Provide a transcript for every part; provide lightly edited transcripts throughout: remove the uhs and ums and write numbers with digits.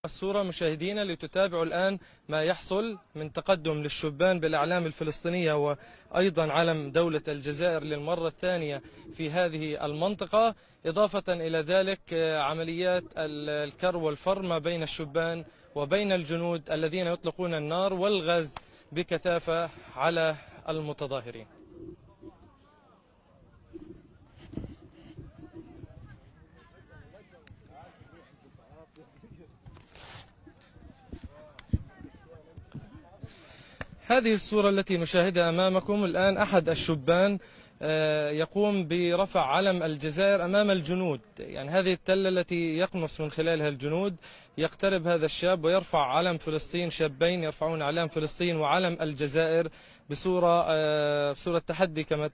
الصورة مشاهدينا لتتابعوا الآن ما يحصل من تقدم للشبان بالأعلام الفلسطينية وأيضا علم دولة الجزائر للمرة الثانية في هذه المنطقة، إضافة إلى ذلك عمليات الكر والفر ما بين الشبان وبين الجنود الذين يطلقون النار والغاز بكثافة على المتظاهرين. هذه الصورة التي نشاهدها أمامكم الآن، أحد الشبان يقوم برفع علم الجزائر أمام الجنود. يعني هذه التلة التي يقنص من خلالها الجنود، يقترب هذا الشاب ويرفع علم فلسطين، شابين يرفعون علم فلسطين وعلم الجزائر بصورة تحدي كما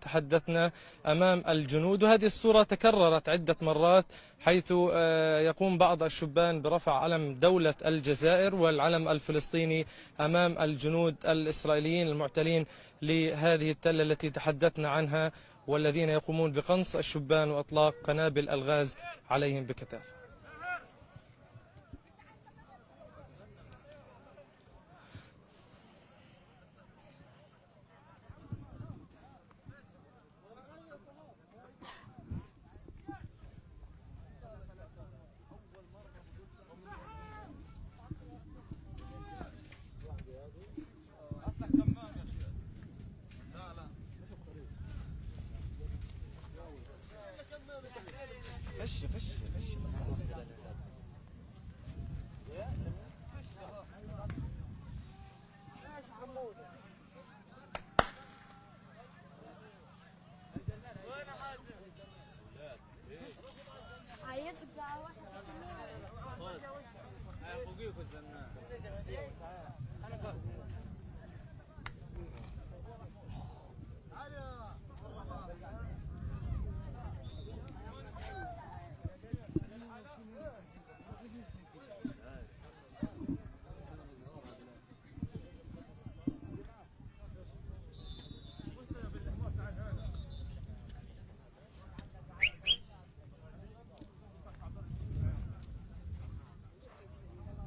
تحدثنا أمام الجنود. وهذه الصورة تكررت عدة مرات، حيث يقوم بعض الشبان برفع علم دولة الجزائر والعلم الفلسطيني أمام الجنود الإسرائيليين المعتلين لهذه التلة التي تحدثنا عنها، والذين يقومون بقنص الشبان وإطلاق قنابل الغاز عليهم بكثافة. فش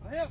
هيا